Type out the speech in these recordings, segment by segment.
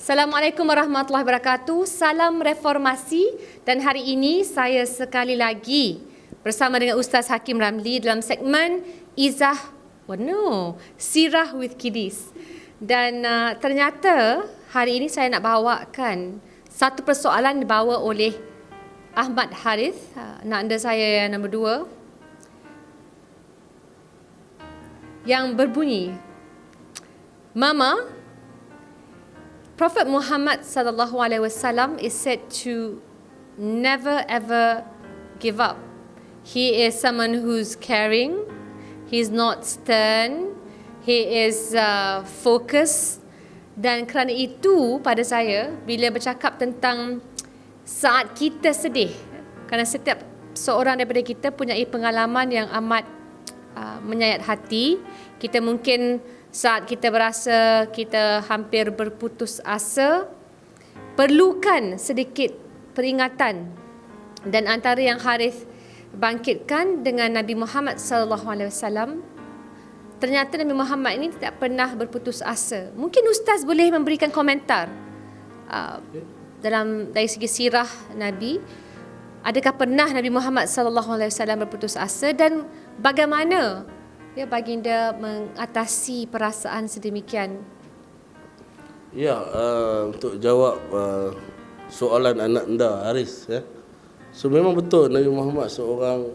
Assalamualaikum warahmatullahi wabarakatuh. Salam reformasi, dan hari ini saya sekali lagi bersama dengan Ustaz Hakim Ramli dalam segmen Sirah with Kiddies. Dan ternyata hari ini saya nak bawakan satu persoalan dibawa oleh Ahmad Harith, anak anda saya yang nombor 2, yang berbunyi, Mama, Prophet Muhammad sallallahu alaihi wasallam is said to never ever give up. He is someone who's caring. He's not stern. He is focused. Dan kerana itu pada saya, bila bercakap tentang saat kita sedih, kerana setiap seorang daripada kita punya pengalaman yang amat menyayat hati. Kita mungkin saat kita berasa kita hampir berputus asa, perlukan sedikit peringatan. Dan antara yang Harith bangkitkan dengan Nabi Muhammad sallallahu alaihi wasallam, ternyata Nabi Muhammad ini tidak pernah berputus asa. Mungkin Ustaz boleh memberikan komentar dari segi sirah Nabi. Adakah pernah Nabi Muhammad sallallahu alaihi wasallam berputus asa, dan bagaimana baginda mengatasi perasaan sedemikian? Ya, untuk jawab soalan anak anda Haris, so memang betul Nabi Muhammad seorang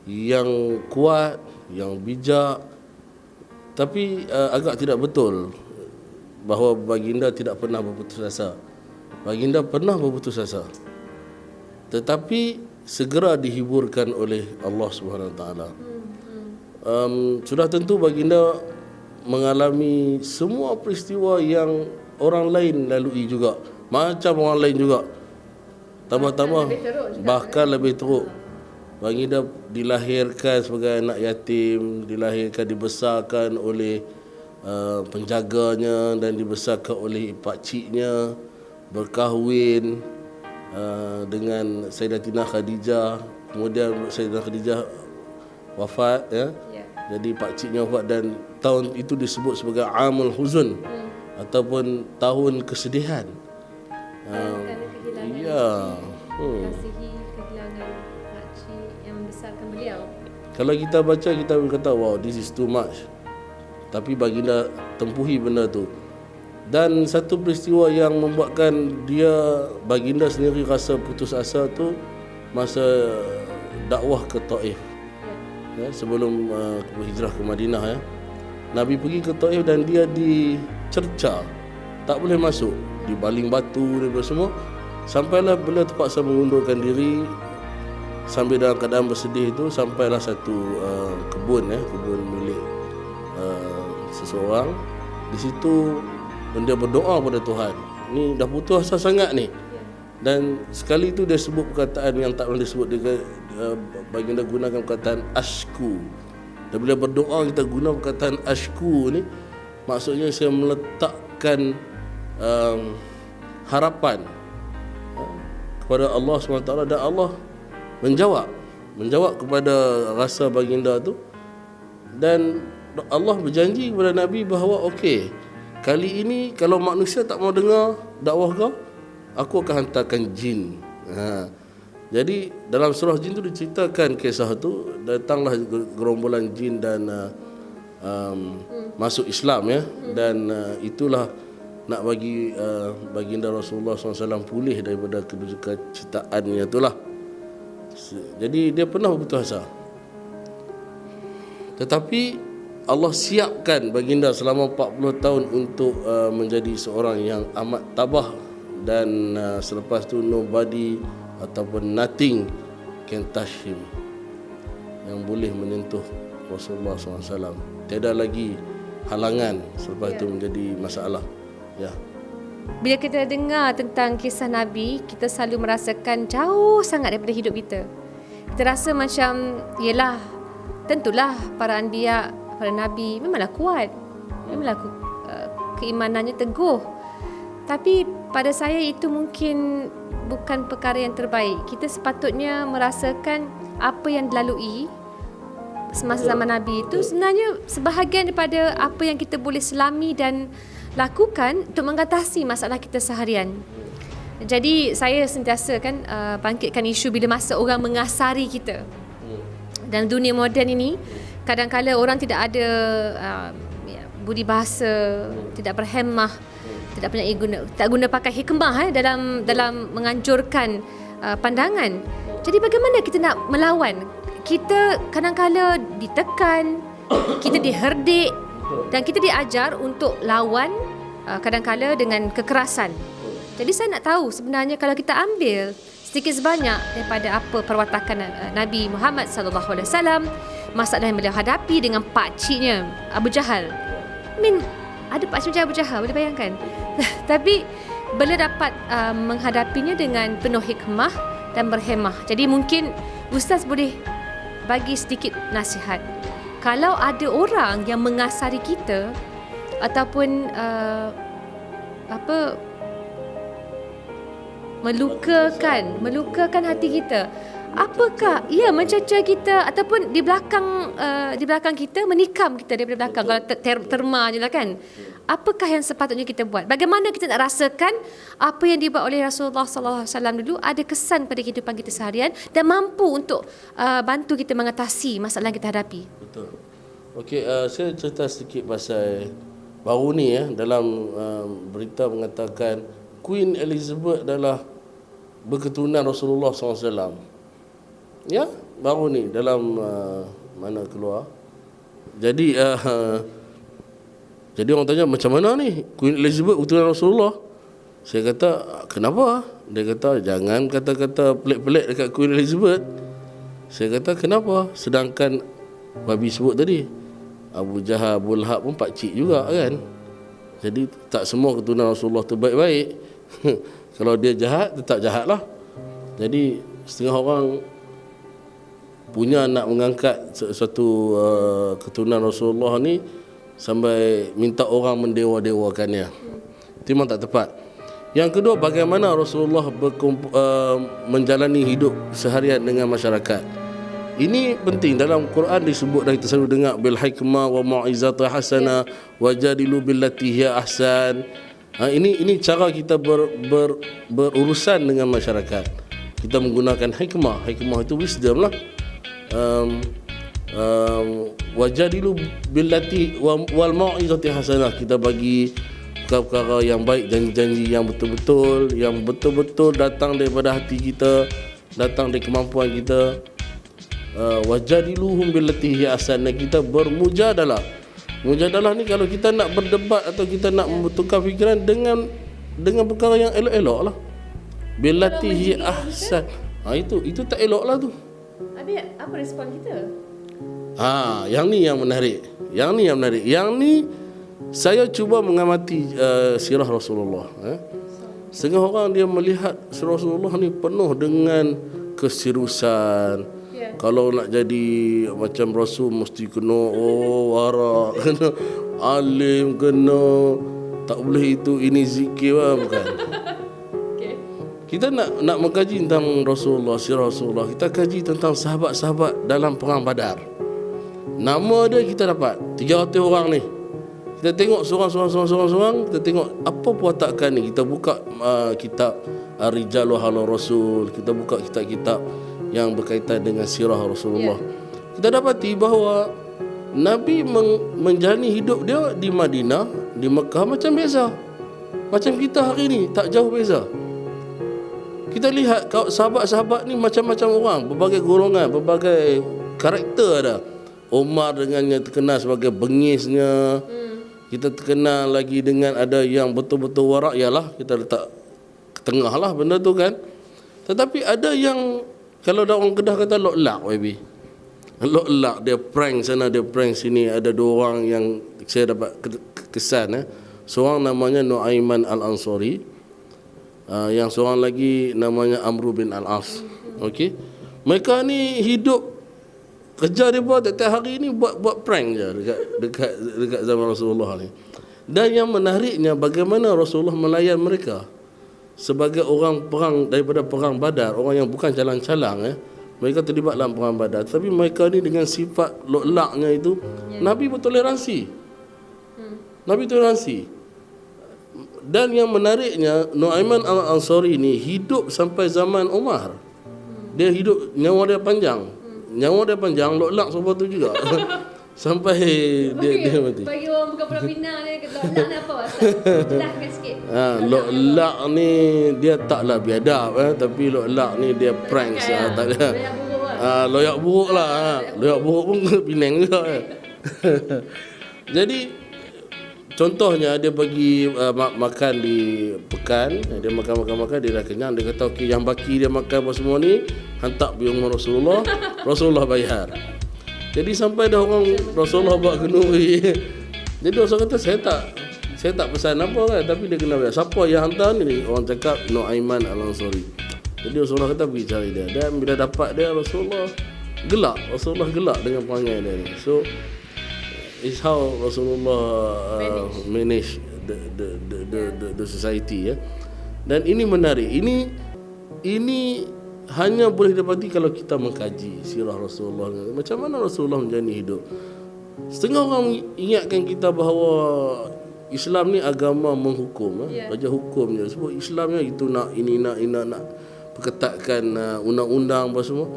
yang kuat, yang bijak, tapi agak tidak betul bahawa baginda tidak pernah berputus asa. Baginda pernah berputus asa, tetapi segera dihiburkan oleh Allah Subhanahu Wa Taala. Sudah tentu baginda mengalami semua peristiwa yang orang lain lalui juga, macam orang lain juga, tambah-tambah bahkan lebih teruk. Baginda dilahirkan sebagai anak yatim, dilahirkan, dibesarkan oleh penjaganya dan dibesarkan oleh pakciknya, berkahwin dengan Sayyidatina Khadijah. Kemudian Sayyidatina Khadijah wafat, jadi pakciknya wafat, dan tahun itu disebut sebagai Amul Huzun, ataupun tahun kesedihan. Kasihi kehilangan pakcik yang membesarkan beliau. Kalau kita baca, kita berkata, wow, this is too much. Tapi baginda tempuhi benda tu. Dan satu peristiwa yang membuatkan baginda sendiri rasa putus asa tu, masa dakwah ke Taif. Sebelum hijrah ke Madinah, Nabi pergi ke Taif dan dia dicerca, tak boleh masuk, dibaling batu dan semua. Sampailah beliau terpaksa mengundurkan diri sambil dalam keadaan bersedih itu. Sampailah satu kebun milik seseorang. Di situ dia berdoa pada Tuhan. Ni dah putus asa sangat ni. Dan sekali itu dia sebut perkataan yang tak pernah disebut. Baginda gunakan perkataan ashku. Dan bila berdoa kita guna perkataan ashku ni, maksudnya saya meletakkan harapan kepada Allah SWT, dan Allah menjawab kepada rasa baginda tu. Dan Allah berjanji kepada Nabi bahawa okey, kali ini kalau manusia tak mau dengar dakwah kau, aku akan hantarkan jin. Jadi dalam surah jin tu diceritakan kisah tu, datanglah gerombolan jin dan masuk Islam, dan itulah nak bagi baginda Rasulullah SAW pulih daripada kedukacitaannya itulah. Jadi dia pernah berputus asa, tetapi Allah siapkan baginda selama 40 tahun untuk menjadi seorang yang amat tabah. Dan selepas tu nobody ataupun nothing can touch him, yang boleh menyentuh Rasulullah SAW. Tiada lagi halangan selepas itu menjadi masalah. Bila kita dengar tentang kisah Nabi, kita selalu merasakan jauh sangat daripada hidup kita. Kita rasa macam, yelah, tentulah para anbiya, para nabi memanglah kuat, memanglah keimanannya teguh. Tapi pada saya itu mungkin bukan perkara yang terbaik. Kita sepatutnya merasakan apa yang dilalui semasa zaman Nabi itu sebenarnya sebahagian daripada apa yang kita boleh selami dan lakukan untuk mengatasi masalah kita seharian. Jadi saya sentiasa kan bangkitkan isu bila masa orang mengasari kita. Dalam dunia moden ini, kadang-kadang orang tidak ada budi bahasa, tidak berhemah, tak guna pakai hikmah dalam menganjurkan pandangan. Jadi bagaimana kita nak melawan? Kita kadang-kala ditekan, kita diherdik dan kita diajar untuk lawan kadang-kala dengan kekerasan. Jadi saya nak tahu sebenarnya kalau kita ambil sedikit sebanyak daripada apa perwatakan Nabi Muhammad sallallahu alaihi wasallam, masalah yang beliau hadapi dengan pakciknya Abu Jahal. Ada pakcik macam Abu Jahal, boleh bayangkan. Tapi beliau dapat menghadapinya dengan penuh hikmah dan berhemah. Jadi mungkin Ustaz boleh bagi sedikit nasihat. Kalau ada orang yang mengasari kita ataupun melukakan hati kita, apakah mencerca kita ataupun di belakang kita, menikam kita daripada belakang, kalau terma je lah kan. Apakah yang sepatutnya kita buat? Bagaimana kita nak rasakan apa yang dibuat oleh Rasulullah sallallahu alaihi wasallam dulu ada kesan pada kehidupan kita seharian dan mampu untuk bantu kita mengatasi masalah yang kita hadapi? Betul. Okey, saya cerita sedikit pasal baru ni dalam berita mengatakan Queen Elizabeth adalah berketurunan Rasulullah SAW. Ya, baru ni dalam mana keluar. Jadi orang tanya macam mana ni Queen Elizabeth keturunan Rasulullah? Saya kata kenapa? Dia kata jangan kata-kata pelik-pelik dekat Queen Elizabeth. Saya kata kenapa? Sedangkan babi sebut tadi Abu Jahal, Abu Lahab pun pakcik juga kan. Jadi tak semua keturunan Rasulullah tu baik-baik. Kalau dia jahat, tetap jahat lah. Jadi setengah orang punya nak mengangkat suatu keturunan Rasulullah ni sampai minta orang mendewa-dewakannya. Itu memang tak tepat. Yang kedua, bagaimana Rasulullah menjalani hidup seharian dengan masyarakat. Ini penting. Dalam Quran disebut dah, kita selalu dengar bil hikmah wa mau'izati hasanah wajadilu billati hiya ahsan. Ini cara kita berurusan dengan masyarakat. Kita menggunakan hikmah. Hikmah itu wisdom lah. Wajadilu billati wal mau'izati hasanah. Kita bagi perkara yang baik, janji-janji yang betul-betul datang daripada hati kita, datang dari kemampuan kita. Wajadiluhum billati hiya ahsan. Kita bermujadalah. Mujadalah ni kalau kita nak berdebat atau kita nak membentukkan fikiran dengan perkara yang elok-elok lah. Billati hiya ahsan. Itu tak elok lah tu. Habis apa respon kita? Yang ni yang menarik. Yang ni saya cuba mengamati sirah Rasulullah. Setengah orang dia melihat sirah Rasulullah ni penuh dengan keseriusan. Kalau nak jadi macam Rasul mesti kena warak, kena alim, kena tak boleh itu, ini zikir lah, bukan. Kita nak mengkaji tentang Rasulullah, sirah Rasulullah. Kita kaji tentang sahabat-sahabat dalam perang Badar. Nama dia kita dapat 300 orang ni. Kita tengok seorang-seorang, kita tengok apa perwatakan ni. Kita buka kitab Rijal wa Halal Rasul, kita buka kitab-kitab yang berkaitan dengan sirah Rasulullah. Kita dapati bahawa Nabi menjalani hidup dia di Madinah, di Mekah macam biasa. Macam kita hari ni, tak jauh beza. Kita lihat sahabat-sahabat ni macam-macam orang, berbagai golongan, berbagai karakter ada. Umar dengannya terkenal sebagai bengisnya. Kita terkenal lagi dengan ada yang betul-betul warak, ialah kita letak ke tengah lah benda tu kan. Tetapi ada yang kalau orang Kedah kata loklak, baby. Loklak, dia prank sana, dia prank sini. Ada 2 orang yang saya dapat kesan. Seorang namanya Nuaiman Al-Ansari, yang seorang lagi namanya Amru bin Al-As. Okey. Mereka ni hidup kerja dia buat tiap hari ni buat prank je dekat zaman Rasulullah ni. Dan yang menariknya bagaimana Rasulullah melayan mereka. Sebagai orang perang daripada perang Badar, orang yang bukan calang-calang, mereka terlibat dalam perang Badar. Tapi mereka ni dengan sifat loklaknya itu, Nabi bertoleransi. Nabi toleransi. Dan yang menariknya, Nu'aiman al-Ansari ni hidup sampai zaman Umar. Dia hidup, nyawa dia panjang. Nyawa dia panjang, loklak sebab tu juga. Sampai dia mati. Bagi orang bukan Pulau Pinang ni, loklak ni apa Ustaz? Jelaskan sikit. Loklak ni dia taklah biadab, tapi loklak ni dia pranks, tak ada. Loyak buruk lah. Loyak buruk pun Penang juga. Jadi contohnya dia bagi makan di pekan, dia makan, dia dah kenyang, dia kata okey, yang baki dia makan apa semua ni hantar pergi rumah Rasulullah. Rasulullah bayar. Jadi sampai dah orang Rasulullah buat kenduri. Jadi Rasulullah kata saya tak pesan apa kan, tapi dia kena bayar. Siapa yang hantar ni? Orang cakap Nu'aiman al-Ansari. Jadi Rasulullah kata pergi cari dia. Dan bila dapat dia, Rasulullah gelak dengan perangai dia ni. So it's how Rasulullah manage the society, ya. Dan ini menarik. Ini hanya boleh dapati kalau kita mengkaji sirah Rasulullah. Macam mana Rasulullah menjalani hidup. Setengah orang ingatkan kita bahawa Islam ni agama menghukum, baca hukum je. Sebab Islam ni itu nak perketatkan undang-undang apa semua.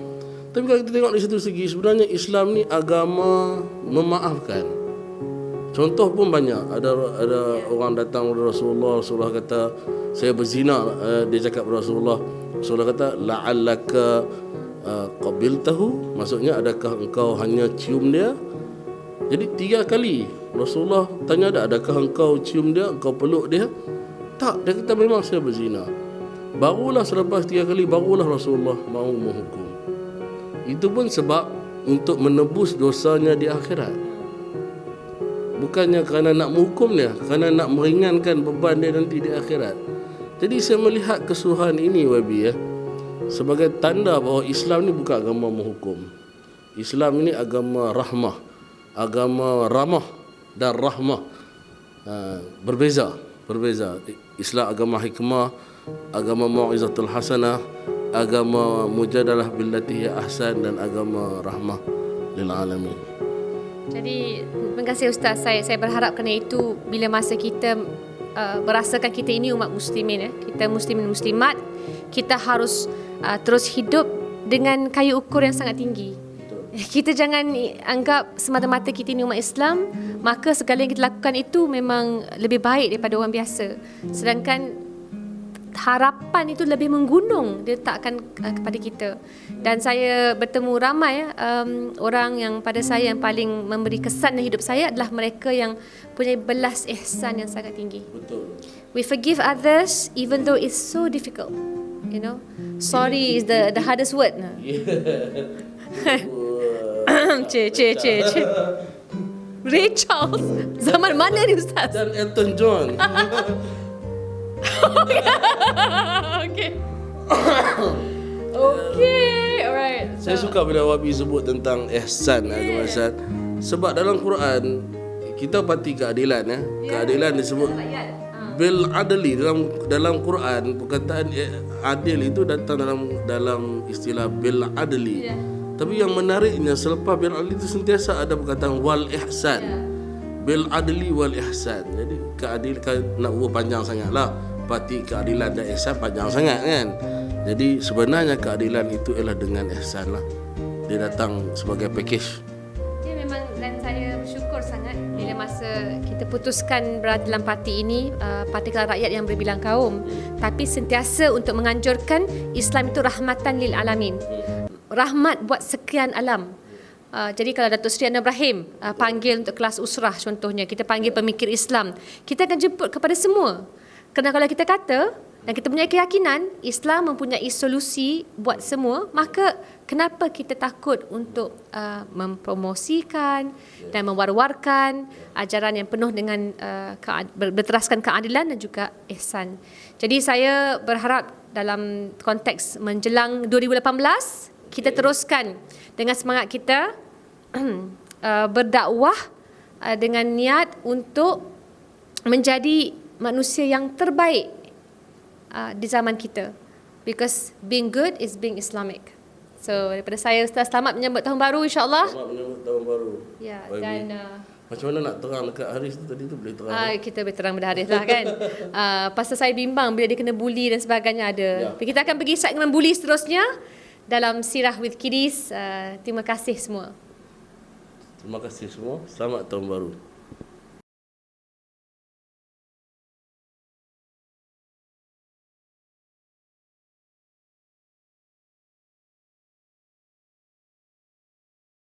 Tapi kalau kita tengok dari satu segi, sebenarnya Islam ni agama memaafkan. Contoh pun banyak. Ada orang datang kepada Rasulullah kata saya berzina. Dia cakap kepada Rasulullah kata la'allaka qabiltahu, maksudnya adakah engkau hanya cium dia? Jadi 3 kali Rasulullah tanya adakah engkau cium dia, engkau peluk dia? Tak, dia kata memang saya berzina. Barulah selepas 3 kali barulah Rasulullah mahu menghukum. Itu pun sebab untuk menebus dosanya di akhirat. Bukannya kerana nak menghukum dia, kerana nak meringankan beban dia nanti di akhirat. Jadi saya melihat keseluruhan ini, Wabi, sebagai tanda bahawa Islam ni bukan agama menghukum. Islam ini agama rahmah, agama ramah dan rahmah. Berbeza. Islam agama hikmah, agama mau'izatul hasanah, agama mujadalah billati hiya ahsan, dan agama rahmah lil alamin. Jadi terima kasih Ustaz. Saya berharap kerana itu bila masa kita merasakan kita ini umat muslimin, kita muslimin muslimat, kita harus terus hidup dengan kayu ukur yang sangat tinggi. Kita jangan anggap semata-mata kita ini umat Islam, maka segala yang kita lakukan itu memang lebih baik daripada orang biasa. Sedangkan harapan itu lebih menggunung diletakkan kepada kita. Dan saya bertemu ramai orang yang pada saya yang paling memberi kesan dalam hidup saya adalah mereka yang punya belas ihsan yang sangat tinggi. Betul. We forgive others even though it's so difficult. You know, sorry is the hardest word. Cik. Ray Charles. Zaman mana ni Ustaz? Dan Elton John. Okay, alright. Saya suka bila Wabi sebut tentang ihsan, ihsan. Sebab dalam Quran kita parti keadilan, keadilan disebut bil adli. Dalam Quran perkataan adil itu datang dalam istilah bil adli. Tapi yang menariknya selepas bil adli itu sentiasa ada perkataan wal ihsan. Bil adli wal ihsan. Jadi keadilan nak urut panjang sangatlah. Parti keadilan dan ihsan panjang sangat kan. Jadi sebenarnya keadilan itu ialah dengan ihsan lah. Dia datang sebagai package. Ya memang, dan saya bersyukur sangat bila masa kita putuskan berada dalam parti ini, Parti Kelana Rakyat yang berbilang kaum, tapi sentiasa untuk menganjurkan Islam itu rahmatan lil alamin. Rahmat buat sekian alam. Jadi kalau Datuk Seri Anwar Ibrahim panggil untuk kelas usrah contohnya, kita panggil pemikir Islam, kita akan jemput kepada semua. Kerana kalau kita kata dan kita punya keyakinan Islam mempunyai solusi buat semua, maka kenapa kita takut untuk mempromosikan dan mewar-warkan ajaran yang penuh dengan berteraskan keadilan dan juga ihsan. Jadi saya berharap dalam konteks menjelang 2018 kita teruskan dengan semangat kita berdakwah dengan niat untuk menjadi manusia yang terbaik di zaman kita, because being good is being Islamic. So daripada saya Ustaz, selamat menyambut tahun baru insya-Allah. Selamat menyambut tahun baru. Ya, dan Macam mana nak terang dekat Haris tu tadi tu, boleh terang? Kita berterang pada Haris lah kan. Pasal saya bimbang bila dia kena bully dan sebagainya ada. Kita akan pergi segmen bully seterusnya dalam Sirah with Kiddies. Terima kasih semua. Terima kasih semua. Selamat tahun baru.